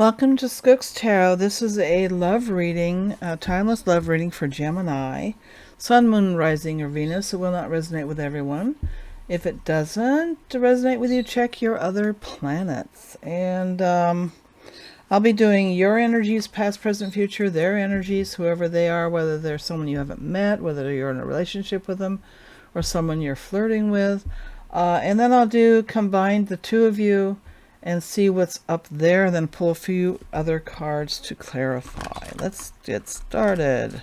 Welcome to Skook's Tarot. This is a love reading, a timeless love reading for Gemini. Sun, Moon, Rising, or Venus. It will not resonate with everyone. If it doesn't resonate with you, check your other planets. And I'll be doing your energies, past, present, future, their energies, whoever they are, whether they're someone you haven't met, whether you're in a relationship with them, or someone you're flirting with. And then I'll combine the two of you and see what's up there, and then pull a few other cards to clarify. Let's get started.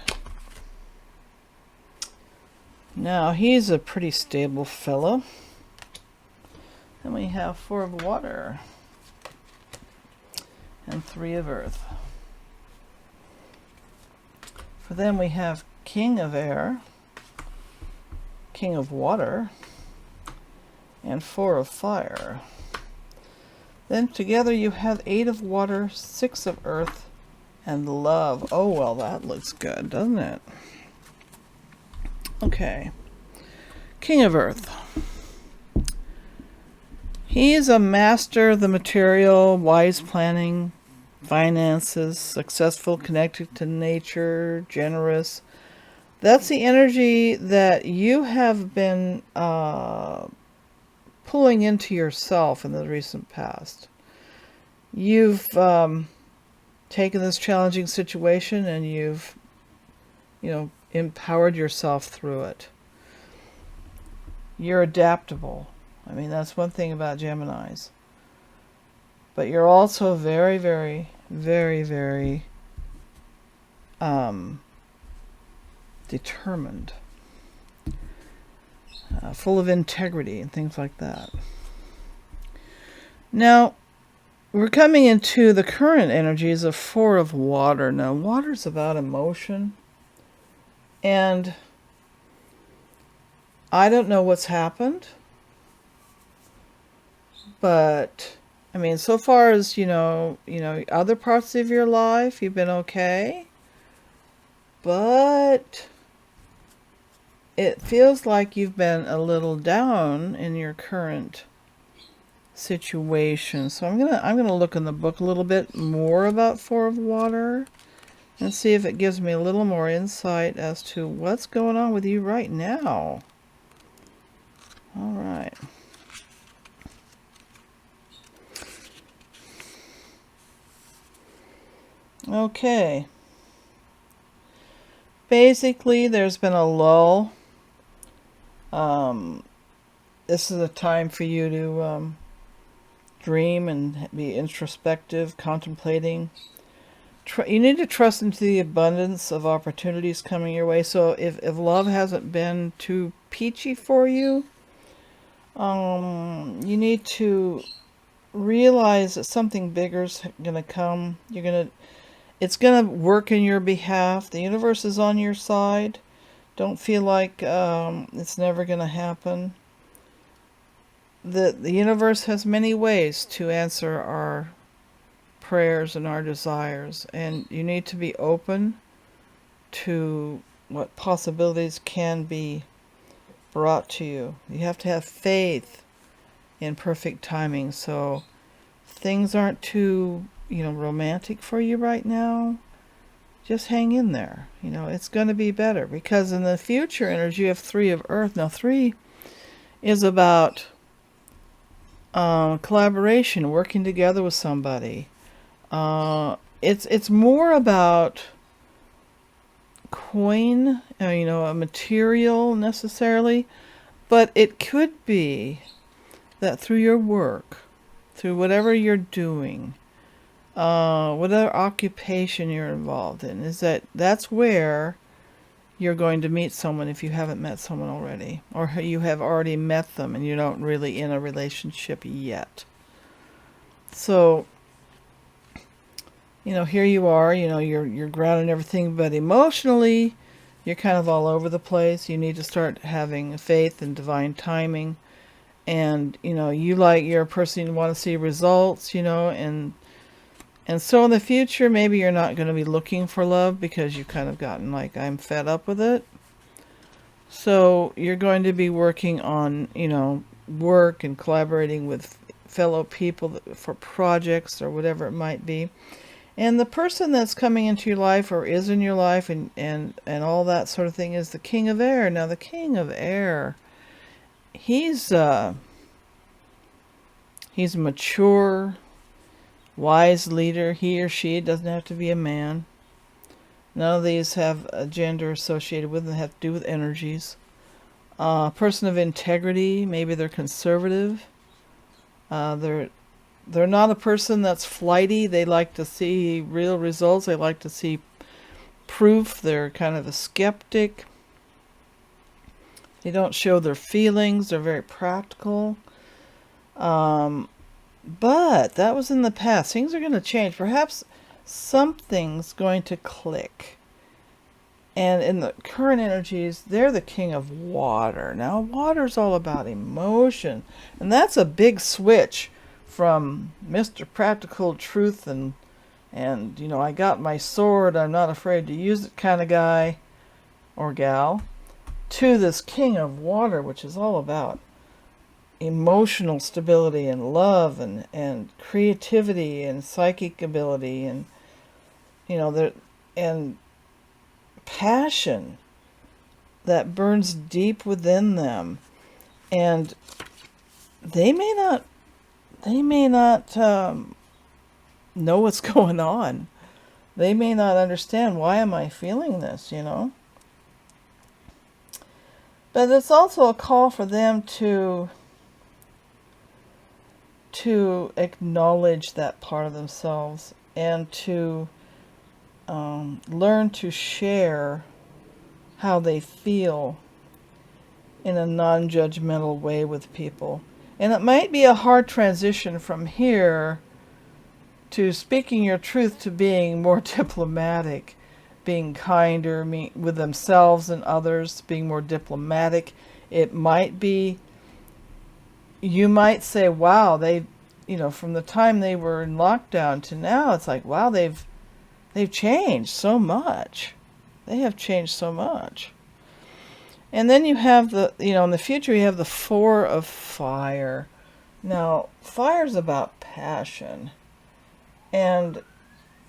Now, he's a pretty stable fellow. Then we have 4 of water and 3 of earth. For them, we have King of air, King of water, and 4 of fire. Then together you have 8 of water, 6 of earth, and love. Oh, well, that looks good, doesn't it? Okay. King of earth. He is a master of the material, wise planning, finances, successful, connected to nature, generous. That's the energy that you have been pulling into yourself in the recent past. You've taken this challenging situation and you've, empowered yourself through it. You're adaptable. I mean, that's one thing about Geminis. But you're also very, very, very, very determined. Full of integrity and things like that. Now, we're coming into the current energies of 4 of water. Now, water's about emotion. And I don't know what's happened. But, I mean, so far as, other parts of your life, you've been okay. But it feels like you've been a little down in your current situation. So I'm gonna look in the book a little bit more about 4 of water and see if it gives me a little more insight as to what's going on with you right now. All right. Okay. Basically, there's been a lull. This is a time for you to dream and be introspective, contemplating. You need to trust into the abundance of opportunities coming your way. So if love hasn't been too peachy for you, you need to realize that something bigger's going to come. It's going to work in your behalf. The universe is on your side. Don't feel like it's never going to happen. The universe has many ways to answer our prayers and our desires, and you need to be open to what possibilities can be brought to you. You have to have faith in perfect timing. So things aren't too, romantic for you right now. Just hang in there. It's going to be better, because in the future energy you have 3 of earth. Now 3 is about collaboration, working together with somebody. It's more about coin, a material necessarily, but it could be that through your work, through whatever you're doing, whatever occupation you're involved in, that's where you're going to meet someone if you haven't met someone already, or you have already met them and you're not really in a relationship yet. So, here you are, you're grounded and everything, but emotionally, you're kind of all over the place. You need to start having faith in divine timing. And, you're a person, you want to see results, and so in the future, maybe you're not going to be looking for love because you've kind of gotten like, I'm fed up with it. So you're going to be working on, work and collaborating with fellow people for projects or whatever it might be. And the person that's coming into your life or is in your life and all that sort of thing is the King of Air. Now the King of Air, he's mature, wise leader. He or she, it doesn't have to be a man. None of these have a gender associated with them. They have to do with energies. Person of integrity, maybe they're conservative. They're not a person that's flighty. They like to see real results. They like to see proof. They're kind of a skeptic. They don't show their feelings. They're very practical. But that was in the past. Things are going to change. Perhaps something's going to click. And in the current energies, they're the King of Water. Now, water's all about emotion. And that's a big switch from Mr. Practical Truth and I got my sword, I'm not afraid to use it kind of guy or gal, to this King of Water, which is all about emotional stability and love and creativity and psychic ability and and passion that burns deep within them. And they may not know what's going on. They may not understand, why am I feeling this, But it's also a call for them to acknowledge that part of themselves and to learn to share how they feel in a non-judgmental way with people. And it might be a hard transition from here to speaking your truth to being more diplomatic, being kinder with themselves and others, being more diplomatic. It might be, you might say, wow, they, from the time they were in lockdown to now, it's like, wow, they've changed so much. They have changed so much. And then you have in the future, you have the Four of Fire. Now, fire's about passion. And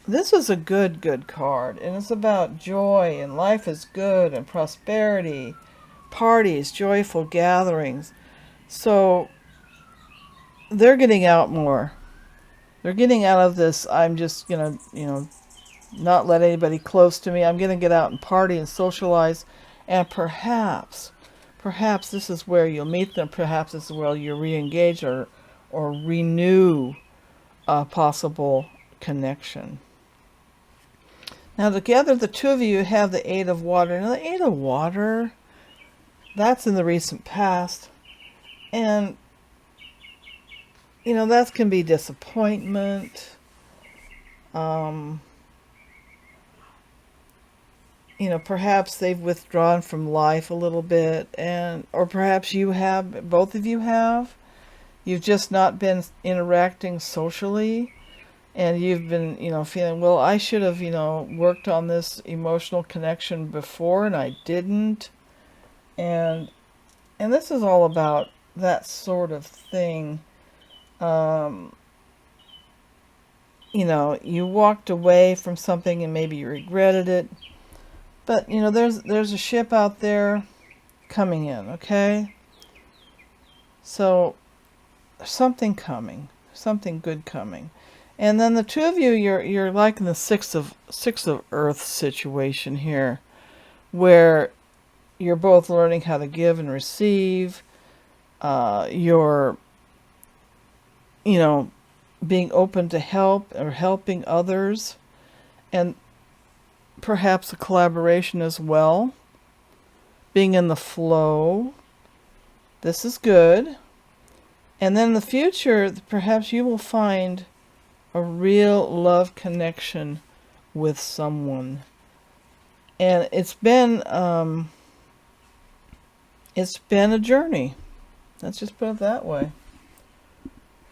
this is a good card. And it's about joy, and life is good, and prosperity, parties, joyful gatherings. So they're getting out more. They're getting out of this, I'm just going to, not let anybody close to me. I'm going to get out and party and socialize. And perhaps this is where you'll meet them. Perhaps this is where you re-engage or renew a possible connection. Now together, the two of you have the Eight of Water. Now the Eight of Water, that's in the recent past. And, that can be disappointment. Perhaps they've withdrawn from life a little bit, or perhaps you have, both of you have. You've just not been interacting socially, and you've been, feeling, well, I should have, worked on this emotional connection before, and I didn't. And this is all about that sort of thing. You walked away from something and maybe you regretted it. But, there's a ship out there coming in, okay? So, there's something coming. Something good coming. And then the two of you, you're like in the six of Earth situation here, where you're both learning how to give and receive. You're, being open to help or helping others. And perhaps a collaboration as well. Being in the flow. This is good. And then in the future, perhaps you will find a real love connection with someone. And it's been a journey. Let's just put it that way.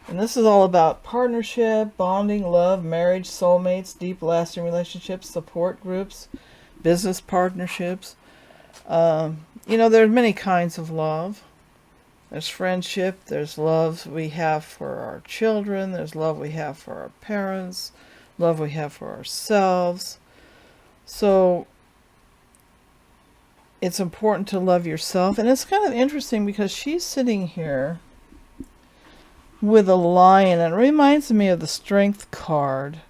And this is all about partnership, bonding, love, marriage, soulmates, deep, lasting relationships, support groups, business partnerships. There are many kinds of love. There's friendship, there's love we have for our children, there's love we have for our parents, love we have for ourselves. So it's important to love yourself. And it's kind of interesting because she's sitting here with a lion, and it reminds me of the Strength card.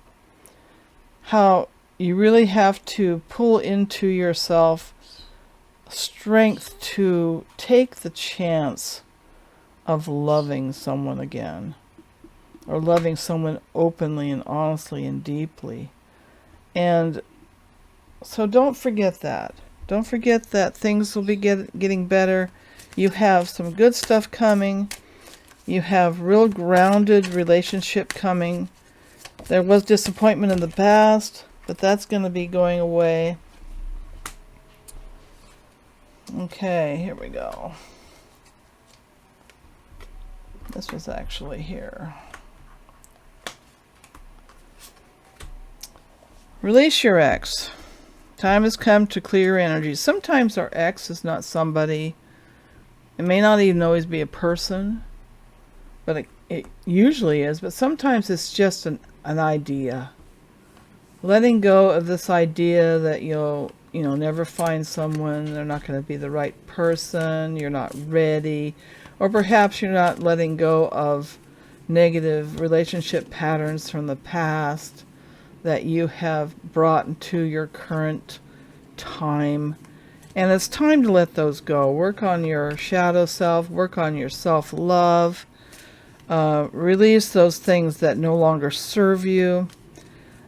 How you really have to pull into yourself strength to take the chance of loving someone again, or loving someone openly and honestly and deeply. And so don't forget that. Don't forget that things will be getting better. You have some good stuff coming. You have real grounded relationship coming. There was disappointment in the past, but that's going to be going away. Okay, here we go. This was actually here. Release your ex. Time has come to clear your energies. Sometimes our ex is not somebody. It may not even always be a person, but it usually is. But sometimes it's just an idea. Letting go of this idea that you'll never find someone, they're not going to be the right person, you're not ready, or perhaps you're not letting go of negative relationship patterns from the past that you have brought into your current time. And it's time to let those go. Work on your shadow self, work on your self-love, release those things that no longer serve you.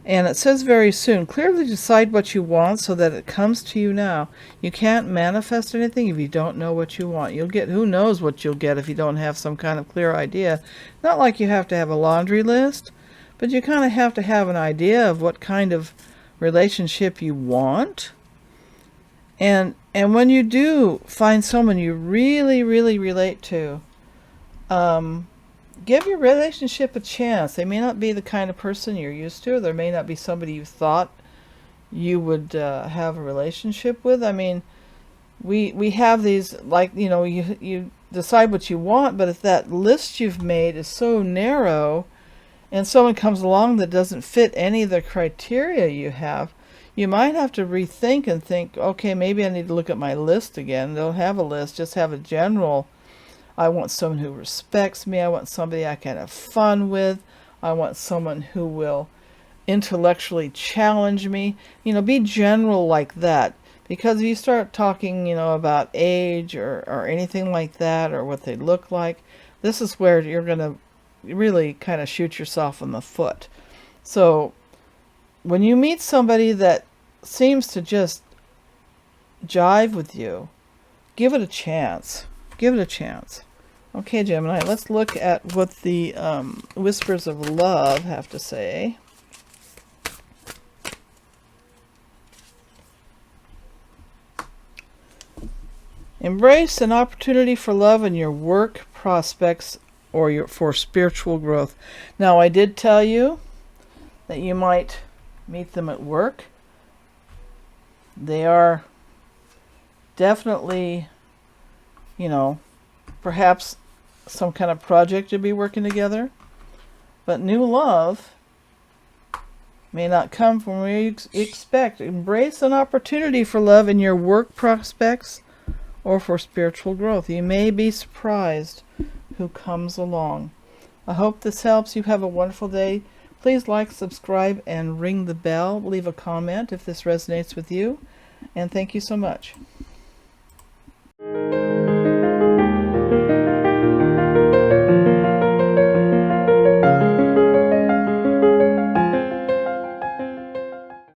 And it says very soon, clearly decide what you want so that it comes to you now. You can't manifest anything if you don't know what you want. You'll get, who knows what you'll get if you don't have some kind of clear idea. Not like you have to have a laundry list, but you kind of have to have an idea of what kind of relationship you want. And when you do find someone you really, really relate to, give your relationship a chance. They may not be the kind of person you're used to. There may not be somebody you thought you would have a relationship with. I mean, we have these, like, you decide what you want, but if that list you've made is so narrow and someone comes along that doesn't fit any of the criteria you have, you might have to rethink and think, okay, maybe I need to look at my list again. Don't have a list, just have a general. I want someone who respects me. I want somebody I can have fun with. I want someone who will intellectually challenge me. Be general like that. Because if you start talking, about age or anything like that, or what they look like, this is where you're going to really kind of shoot yourself in the foot. So when you meet somebody that seems to just jive with you, give it a chance. Give it a chance. Okay, Gemini, let's look at what the Whispers of Love have to say. Embrace an opportunity for love in your work prospects or for spiritual growth. Now, I did tell you that you might meet them at work. They are definitely, perhaps some kind of project you'll be working together. But new love may not come from where you expect. Embrace an opportunity for love in your work prospects or for spiritual growth. You may be surprised who comes along. I hope this helps. You have a wonderful day. Please like, subscribe, and ring the bell. Leave a comment if this resonates with you. And thank you so much.